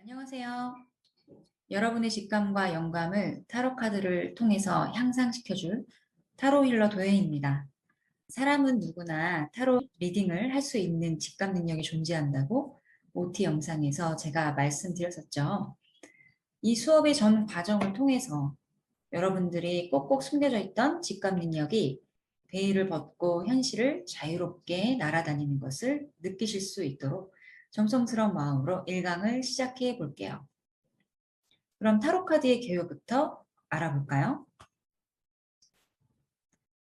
안녕하세요. 여러분의 직감과 영감을 타로 카드를 통해서 향상시켜줄 타로 힐러 도혜입니다. 사람은 누구나 타로 리딩을 할 수 있는 직감 능력이 존재한다고 OT 영상에서 제가 말씀드렸었죠. 이 수업의 전 과정을 통해서 여러분들이 꼭꼭 숨겨져 있던 직감 능력이 베일을 벗고 현실을 자유롭게 날아다니는 것을 느끼실 수 있도록 정성스러운 마음으로 1강을 시작해 볼게요. 그럼 타로 카드의 개요부터 알아볼까요?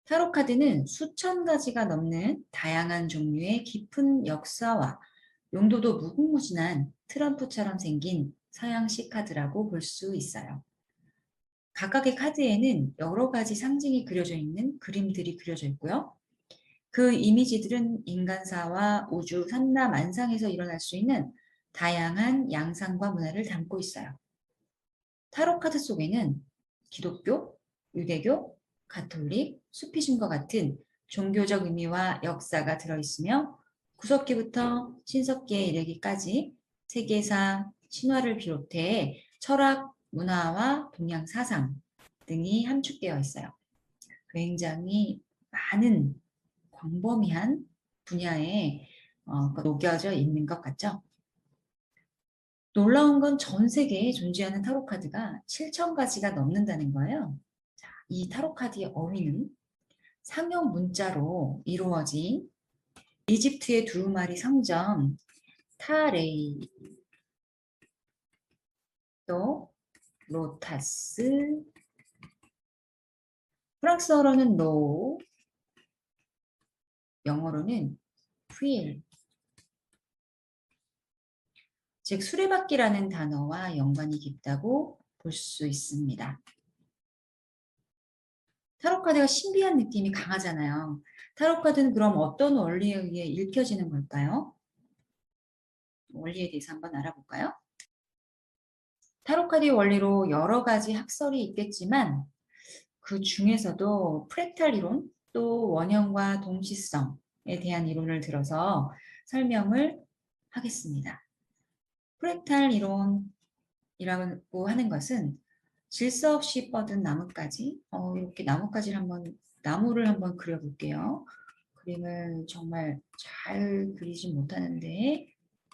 타로 카드는 수천 가지가 넘는 다양한 종류의 깊은 역사와 용도도 무궁무진한 트럼프처럼 생긴 서양식 카드라고 볼 수 있어요. 각각의 카드에는 여러 가지 상징이 그려져 있는 그림들이 그려져 있고요. 그 이미지들은 인간사와 우주 삼라만상에서 일어날 수 있는 다양한 양상과 문화를 담고 있어요. 타로 카드 속에는 기독교, 유대교, 가톨릭, 수피즘과 같은 종교적 의미와 역사가 들어있으며 구석기부터 신석기에 이르기까지 세계사, 신화를 비롯해 철학, 문화와 동양 사상 등이 함축되어 있어요. 굉장히 많은 광범위한 분야에 녹여져 있는 것 같죠? 놀라운 건 전 세계에 존재하는 타로 카드가 7천 가지가 넘는다는 거예요. 자, 이 타로 카드의 어휘는 상형 문자로 이루어진 이집트의 두 마리 성전 타레이 또 로타스, 프랑스어로는 로, 영어로는 휠, 즉 수레바퀴라는 단어와 연관이 깊다고 볼 수 있습니다. 타로 카드가 신비한 느낌이 강하잖아요. 타로 카드는 그럼 어떤 원리에 의해 읽혀지는 걸까요? 원리에 대해서 한번 알아볼까요? 타로 카드의 원리로 여러 가지 학설이 있겠지만 그 중에서도 프랙탈 이론 또 원형과 동시성에 대한 이론을 들어서 설명을 하겠습니다. 프랙탈 이론이라고 하는 것은 질서 없이 뻗은 나뭇가지, 이렇게 나무를 한번 그려볼게요. 그림을 정말 잘 그리지 못하는데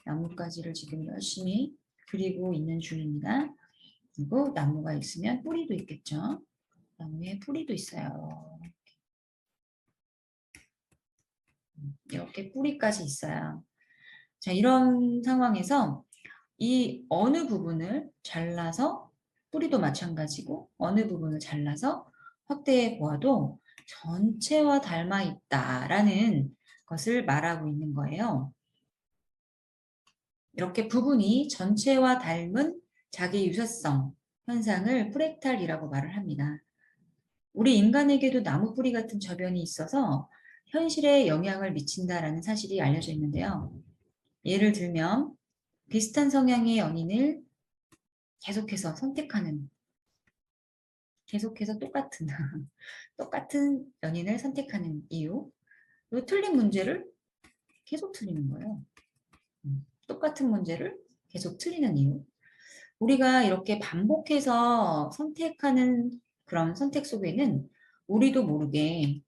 나뭇가지를 지금 열심히 그리고 있는 중입니다. 그리고 나무가 있으면 뿌리도 있겠죠. 나무에 뿌리도 있어요. 이렇게 뿌리까지 있어요. 자, 이런 상황에서 이 어느 부분을 잘라서 뿌리도 마찬가지고 어느 부분을 잘라서 확대해 보아도 전체와 닮아 있다라는 것을 말하고 있는 거예요. 이렇게 부분이 전체와 닮은 자기 유사성 현상을 프랙탈이라고 말을 합니다. 우리 인간에게도 나무 뿌리 같은 저변이 있어서 현실에 영향을 미친다라는 사실이 알려져 있는데요. 예를 들면 비슷한 성향의 연인을 계속해서 선택하는, 계속해서 똑같은 똑같은 연인을 선택하는 이유, 또 틀린 문제를 계속 틀리는 거예요. 똑같은 문제를 계속 틀리는 이유. 우리가 이렇게 반복해서 선택하는 그런 선택 속에는 우리도 모르게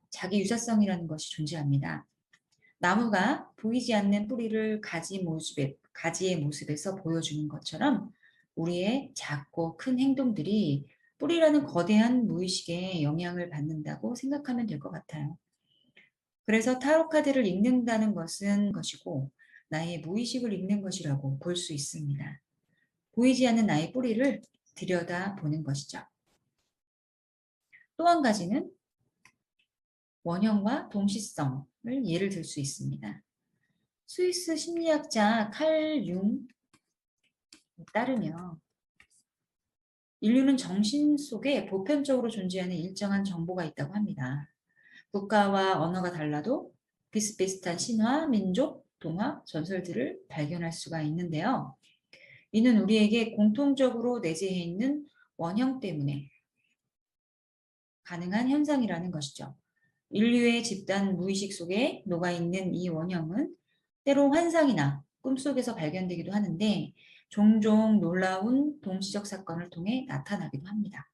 자기 유사성이라는 것이 존재합니다. 나무가 보이지 않는 뿌리를 가지의 모습에서 보여주는 것처럼 우리의 작고 큰 행동들이 뿌리라는 거대한 무의식에 영향을 받는다고 생각하면 될 것 같아요. 그래서 타로 카드를 읽는다는 것은 것이고 나의 무의식을 읽는 것이라고 볼 수 있습니다. 보이지 않는 나의 뿌리를 들여다보는 것이죠. 또 한 가지는 원형과 동시성을 예를 들 수 있습니다. 스위스 심리학자 칼 융에 따르면 인류는 정신 속에 보편적으로 존재하는 일정한 정보가 있다고 합니다. 국가와 언어가 달라도 비슷비슷한 신화, 민족, 동화, 전설들을 발견할 수가 있는데요. 이는 우리에게 공통적으로 내재해 있는 원형 때문에 가능한 현상이라는 것이죠. 인류의 집단 무의식 속에 녹아있는 이 원형은 때로 환상이나 꿈속에서 발견되기도 하는데 종종 놀라운 동시적 사건을 통해 나타나기도 합니다.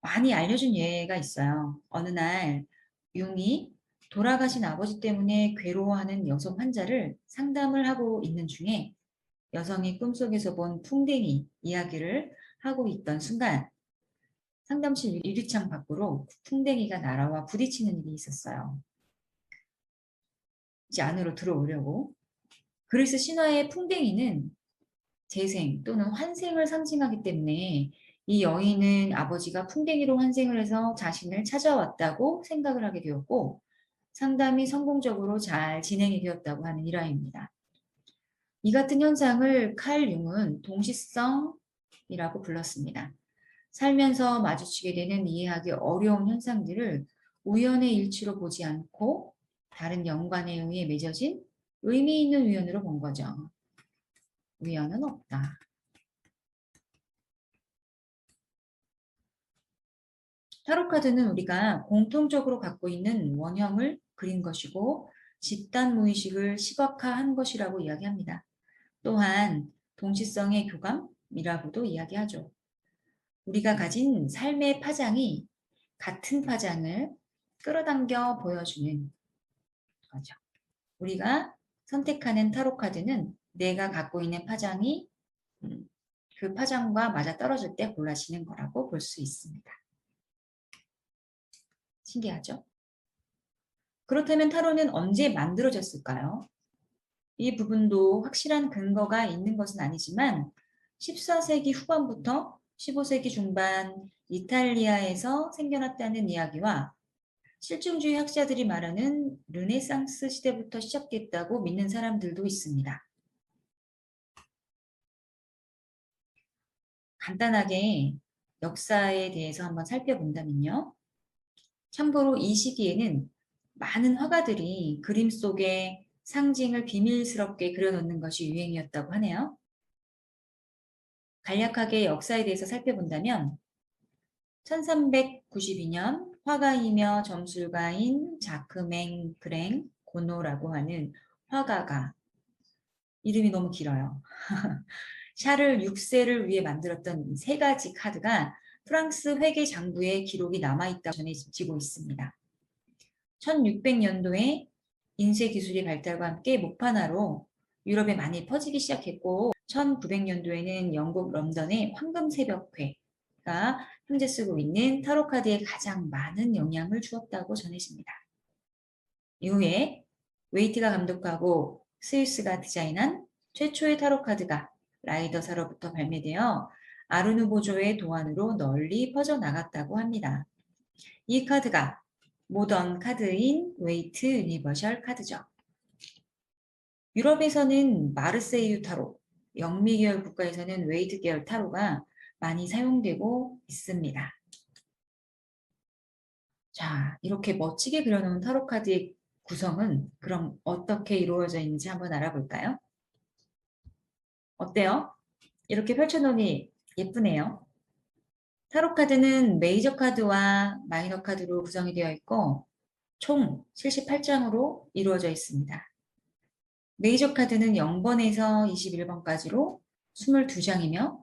많이 알려진 예가 있어요. 어느 날 융이 돌아가신 아버지 때문에 괴로워하는 여성 환자를 상담을 하고 있는 중에 여성이 꿈속에서 본 풍뎅이 이야기를 하고 있던 순간 상담실 유리창 밖으로 풍뎅이가 날아와 부딪히는 일이 있었어요. 이제 안으로 들어오려고. 그리스 신화의 풍뎅이는 재생 또는 환생을 상징하기 때문에 이 여인은 아버지가 풍뎅이로 환생을 해서 자신을 찾아왔다고 생각을 하게 되었고 상담이 성공적으로 잘 진행이 되었다고 하는 일화입니다. 이 같은 현상을 칼 융은 동시성이라고 불렀습니다. 살면서 마주치게 되는 이해하기 어려운 현상들을 우연의 일치로 보지 않고 다른 연관에 의해 맺어진 의미 있는 우연으로 본 거죠. 우연은 없다. 타로카드는 우리가 공통적으로 갖고 있는 원형을 그린 것이고 집단 무의식을 시각화한 것이라고 이야기합니다. 또한 동시성의 교감이라고도 이야기하죠. 우리가 가진 삶의 파장이 같은 파장을 끌어당겨 보여주는 거죠. 우리가 선택하는 타로카드는 내가 갖고 있는 파장이 그 파장과 맞아떨어질 때 골라지는 거라고 볼 수 있습니다. 신기하죠? 그렇다면 타로는 언제 만들어졌을까요? 이 부분도 확실한 근거가 있는 것은 아니지만 14세기 후반부터 15세기 중반 이탈리아에서 생겨났다는 이야기와 실증주의 학자들이 말하는 르네상스 시대부터 시작됐다고 믿는 사람들도 있습니다. 간단하게 역사에 대해서 한번 살펴본다면요. 참고로 이 시기에는 많은 화가들이 그림 속에 상징을 비밀스럽게 그려놓는 것이 유행이었다고 하네요. 간략하게 역사에 대해서 살펴본다면 1392년 화가이며 점술가인 자크맹 그랭 고노라고 하는 화가가 이름이 너무 길어요. 샤를 6세를 위해 만들었던 세 가지 카드가 프랑스 회계 장부에 기록이 남아있다고 전해지고 있습니다. 1600년도에 인쇄 기술의 발달과 함께 목판화로 유럽에 많이 퍼지기 시작했고 1900년도에는 영국 런던의 황금새벽회가 현재 쓰고 있는 타로카드에 가장 많은 영향을 주었다고 전해집니다. 이후에 웨이트가 감독하고 스위스가 디자인한 최초의 타로카드가 라이더사로부터 발매되어 아르누보조의 도안으로 널리 퍼져나갔다고 합니다. 이 카드가 모던 카드인 웨이트 유니버셜 카드죠. 유럽에서는 마르세유 타로, 영미 계열 국가에서는 웨이트 계열 타로가 많이 사용되고 있습니다. 자, 이렇게 멋지게 그려놓은 타로 카드의 구성은 그럼 어떻게 이루어져 있는지 한번 알아볼까요? 어때요? 이렇게 펼쳐놓으니 예쁘네요. 타로 카드는 메이저 카드와 마이너 카드로 구성이 되어 있고 총 78장으로 이루어져 있습니다. 메이저 카드는 0번에서 21번까지로 22장이며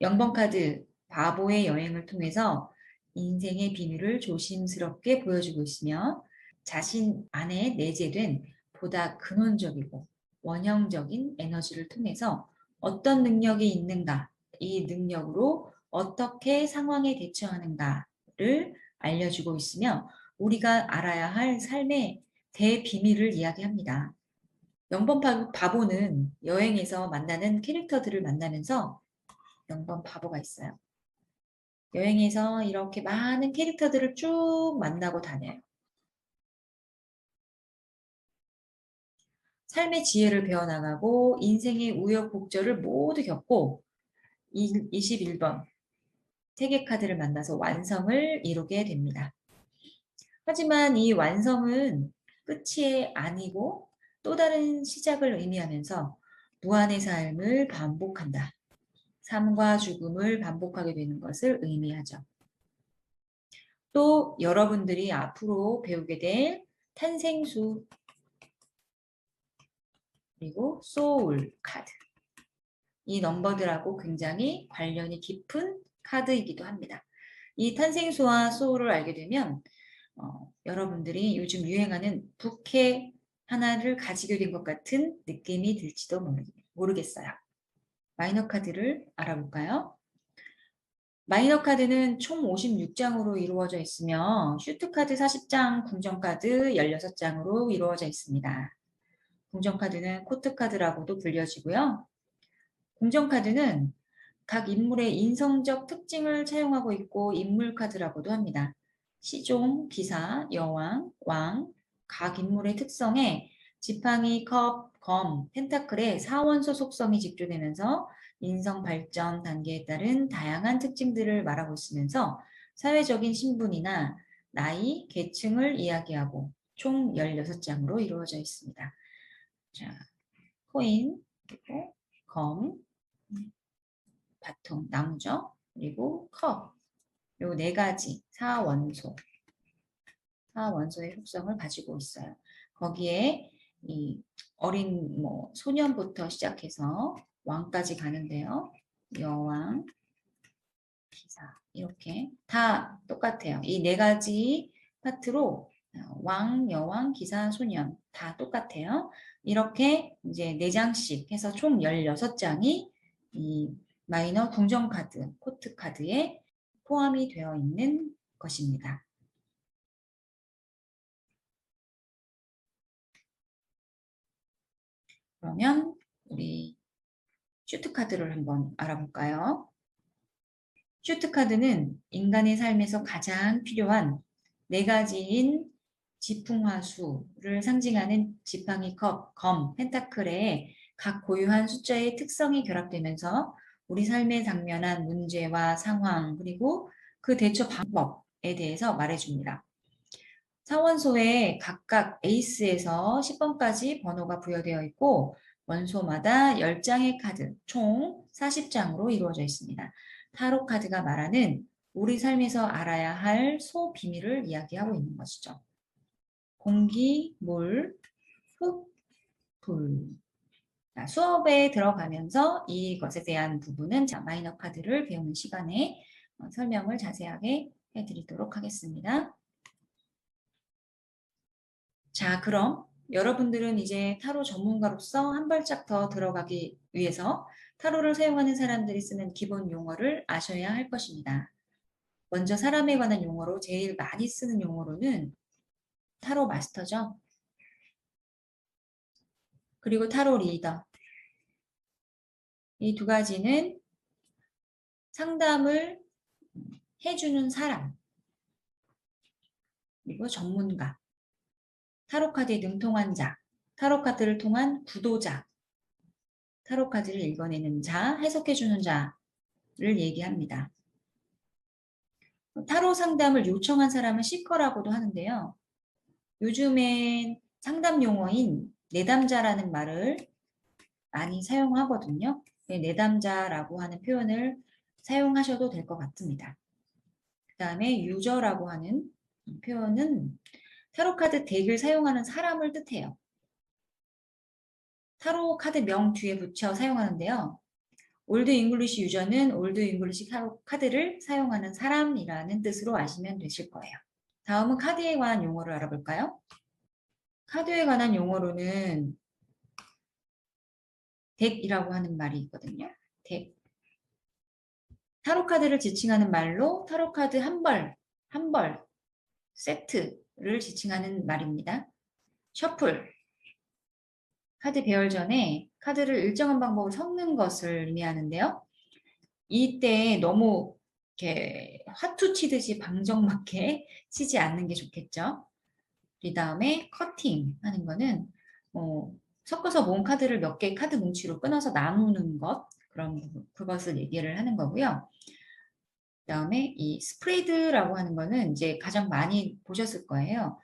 0번 카드 바보의 여행을 통해서 인생의 비밀을 조심스럽게 보여주고 있으며 자신 안에 내재된 보다 근원적이고 원형적인 에너지를 통해서 어떤 능력이 있는가, 이 능력으로 어떻게 상황에 대처하는가를 알려주고 있으며 우리가 알아야 할 삶의 대비밀을 이야기합니다. 0번 바보는 여행에서 만나는 캐릭터들을 만나면서 0번 바보가 있어요. 여행에서 이렇게 많은 캐릭터들을 쭉 만나고 다녀요. 삶의 지혜를 배워나가고 인생의 우여곡절을 모두 겪고 21번 세계 카드를 만나서 완성을 이루게 됩니다. 하지만 이 완성은 끝이 아니고 또 다른 시작을 의미하면서 무한의 삶을 반복한다. 삶과 죽음을 반복하게 되는 것을 의미하죠. 또 여러분들이 앞으로 배우게 될 탄생수, 그리고 소울 카드. 이 넘버들하고 굉장히 관련이 깊은 카드이기도 합니다. 이 탄생수와 소울을 알게 되면 여러분들이 요즘 유행하는 부케 하나를 가지게 된 것 같은 느낌이 들지도 모르겠어요. 마이너 카드를 알아볼까요? 마이너 카드는 총 56장으로 이루어져 있으며 슈트 카드 40장, 궁전 카드 16장으로 이루어져 있습니다. 궁전 카드는 코트 카드라고도 불려지고요. 궁전 카드는 각 인물의 인성적 특징을 차용하고 있고 인물 카드라고도 합니다. 시종, 기사, 여왕, 왕, 각 인물의 특성에 지팡이, 컵, 검, 펜타클의 사원소 속성이 직조되면서 인성 발전 단계에 따른 다양한 특징들을 말하고 있으면서 사회적인 신분이나 나이, 계층을 이야기하고 총 16장으로 이루어져 있습니다. 자, 코인, 그리고 검, 바통, 나무죠. 그리고 컵, 요 네 가지 사원소의 속성을 가지고 있어요. 거기에 이 어린 소년부터 시작해서 왕까지 가는데요. 여왕, 기사 이렇게 다 똑같아요. 이 네 가지 파트로 왕, 여왕, 기사, 소년 다 똑같아요. 이렇게 이제 4장씩 해서 총 16장이 이 마이너 궁전 카드, 코트 카드에 포함이 되어 있는 것입니다. 그러면 우리 슈트 카드를 한번 알아볼까요? 슈트 카드는 인간의 삶에서 가장 필요한 네 가지인 지풍화수를 상징하는 지팡이, 컵, 검, 펜타클의 각 고유한 숫자의 특성이 결합되면서 우리 삶에 당면한 문제와 상황 그리고 그 대처 방법에 대해서 말해줍니다. 사원소에 각각 에이스에서 10번까지 번호가 부여되어 있고 원소마다 10장의 카드, 총 40장으로 이루어져 있습니다. 타로 카드가 말하는 우리 삶에서 알아야 할 소비밀을 이야기하고 있는 것이죠. 공기, 물, 흙, 불. 수업에 들어가면서 이것에 대한 부분은 마이너 카드를 배우는 시간에 설명을 자세하게 해드리도록 하겠습니다. 자, 그럼 여러분들은 이제 타로 전문가로서 한 발짝 더 들어가기 위해서 타로를 사용하는 사람들이 쓰는 기본 용어를 아셔야 할 것입니다. 먼저 사람에 관한 용어로 제일 많이 쓰는 용어로는 타로 마스터죠. 그리고 타로 리더. 이 두 가지는 상담을 해주는 사람, 그리고 전문가, 타로 카드에 능통한 자, 타로 카드를 통한 구도자, 타로 카드를 읽어내는 자, 해석해주는 자를 얘기합니다. 타로 상담을 요청한 사람은 시커라고도 하는데요. 요즘엔 상담 용어인 내담자라는 말을 많이 사용하거든요. 내담자라고 하는 표현을 사용하셔도 될 것 같습니다. 그 다음에 유저라고 하는 표현은 타로 카드 덱을 사용하는 사람을 뜻해요. 타로 카드 명 뒤에 붙여 사용하는데요. 올드 잉글리시 유저는 올드 잉글리시 타로 카드를 사용하는 사람이라는 뜻으로 아시면 되실 거예요. 다음은 카드에 관한 용어를 알아볼까요? 카드에 관한 용어로는 덱이라고 하는 말이 있거든요. 덱. 타로 카드를 지칭하는 말로 타로 카드 한 벌 세트를 지칭하는 말입니다. 셔플. 카드 배열 전에 카드를 일정한 방법으로 섞는 것을 의미하는데요. 이때 너무 이렇게 화투 치듯이 방정맞게 치지 않는 게 좋겠죠. 그 다음에 커팅 하는 거는 섞어서 모은 카드를 몇 개의 카드 뭉치로 끊어서 나누는 것, 그것을 얘기를 하는 거고요. 그 다음에 이 스프레드라고 하는 거는 이제 가장 많이 보셨을 거예요.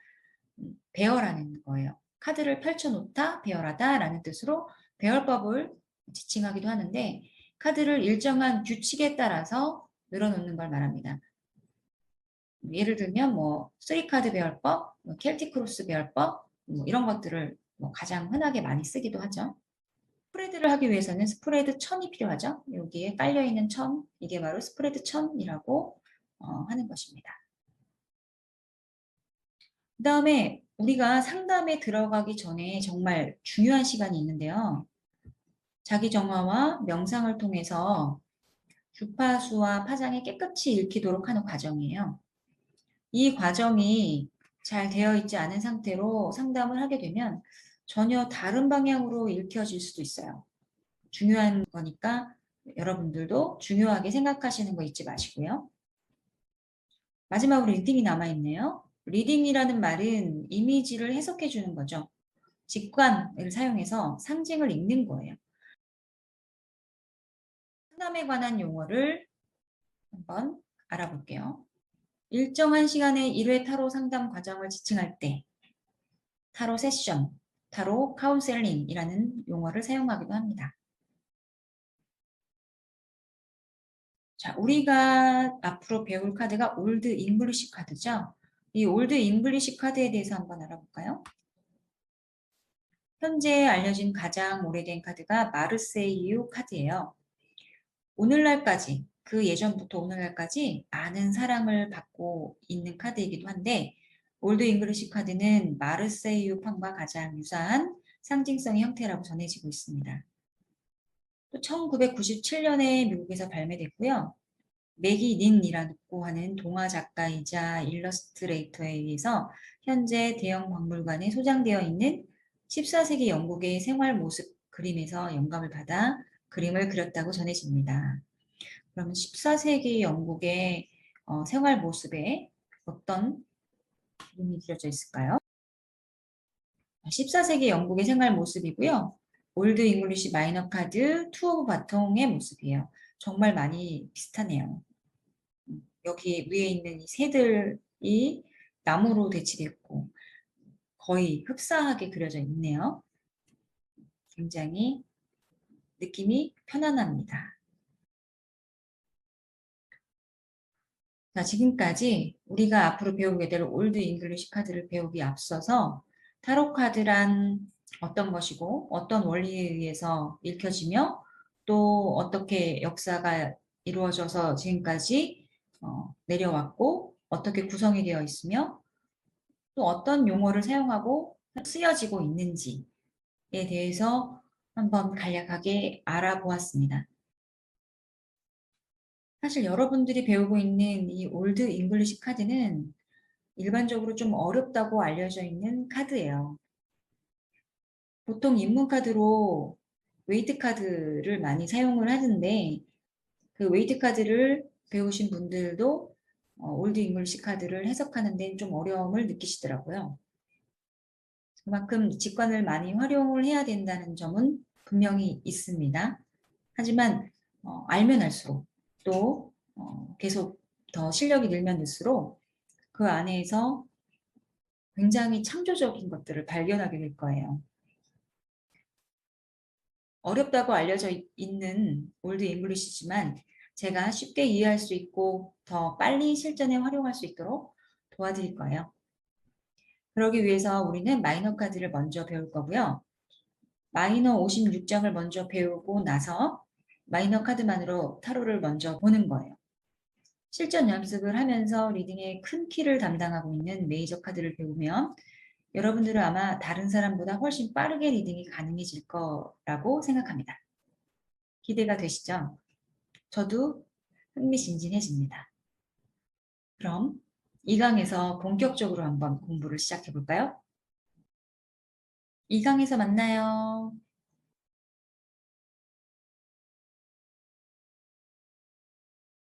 배열하는 거예요. 카드를 펼쳐놓다, 배열하다 라는 뜻으로 배열법을 지칭하기도 하는데 카드를 일정한 규칙에 따라서 늘어놓는 걸 말합니다. 예를 들면 3카드 배열법, 켈틱 크로스 배열법 이런 것들을 가장 흔하게 많이 쓰기도 하죠. 스프레드를 하기 위해서는 스프레드 천이 필요하죠. 여기에 깔려있는 천, 이게 바로 스프레드 천이라고 하는 것입니다. 그 다음에 우리가 상담에 들어가기 전에 정말 중요한 시간이 있는데요. 자기 정화와 명상을 통해서 주파수와 파장이 깨끗이 읽히도록 하는 과정이에요. 이 과정이 잘 되어 있지 않은 상태로 상담을 하게 되면 전혀 다른 방향으로 읽혀질 수도 있어요. 중요한 거니까 여러분들도 중요하게 생각하시는 거 잊지 마시고요. 마지막으로 리딩이 남아있네요. 리딩이라는 말은 이미지를 해석해 주는 거죠. 직관을 사용해서 상징을 읽는 거예요. 상담에 관한 용어를 한번 알아볼게요. 일정한 시간의 1회 타로 상담 과정을 지칭할 때 타로 세션, 타로 카운셀링이라는 용어를 사용하기도 합니다. 자, 우리가 앞으로 배울 카드가 올드 잉글리시 카드죠. 이 올드 잉글리시 카드에 대해서 한번 알아볼까요? 현재 알려진 가장 오래된 카드가 마르세유 카드예요. 오늘날까지, 그 예전부터 오늘날까지 많은 사랑을 받고 있는 카드이기도 한데 올드 잉글리시 카드는 마르세유판과 가장 유사한 상징성의 형태라고 전해지고 있습니다. 또 1997년에 미국에서 발매됐고요. 매기 닌이라고 하는 동화 작가이자 일러스트레이터에 의해서 현재 대형 박물관에 소장되어 있는 14세기 영국의 생활 모습 그림에서 영감을 받아 그림을 그렸다고 전해집니다. 그러면 14세기 영국의 생활 모습에 어떤 그림이 그려져 있을까요? 14세기 영국의 생활 모습이고요. 올드 잉글리시 마이너 카드 투 오브 바통의 모습이에요. 정말 많이 비슷하네요. 여기 위에 있는 이 새들이 나무로 대치되어 있고 거의 흡사하게 그려져 있네요. 굉장히 느낌이 편안합니다. 자, 지금까지 우리가 앞으로 배우게 될 올드 잉글리시 카드를 배우기 앞서서 타로 카드란 어떤 것이고 어떤 원리에 의해서 읽혀지며 또 어떻게 역사가 이루어져서 지금까지 내려왔고 어떻게 구성이 되어 있으며 또 어떤 용어를 사용하고 쓰여지고 있는지에 대해서 한번 간략하게 알아보았습니다. 사실 여러분들이 배우고 있는 이 올드 잉글리시 카드는 일반적으로 좀 어렵다고 알려져 있는 카드예요. 보통 입문 카드로 웨이트 카드를 많이 사용을 하는데 그 웨이트 카드를 배우신 분들도 올드 잉글리시 카드를 해석하는 데 좀 어려움을 느끼시더라고요. 그만큼 직관을 많이 활용을 해야 된다는 점은 분명히 있습니다. 하지만 알면 알수록 또 계속 더 실력이 늘면 늘수록 그 안에서 굉장히 창조적인 것들을 발견하게 될 거예요. 어렵다고 알려져 있는 올드 잉글리시지만 제가 쉽게 이해할 수 있고 더 빨리 실전에 활용할 수 있도록 도와드릴 거예요. 그러기 위해서 우리는 마이너 카드를 먼저 배울 거고요. 마이너 56장을 먼저 배우고 나서 마이너 카드만으로 타로를 먼저 보는 거예요. 실전 연습을 하면서 리딩의 큰 키를 담당하고 있는 메이저 카드를 배우면 여러분들은 아마 다른 사람보다 훨씬 빠르게 리딩이 가능해질 거라고 생각합니다. 기대가 되시죠? 저도 흥미진진해집니다. 그럼 이 강에서 본격적으로 한번 공부를 시작해 볼까요? 이 강에서 만나요.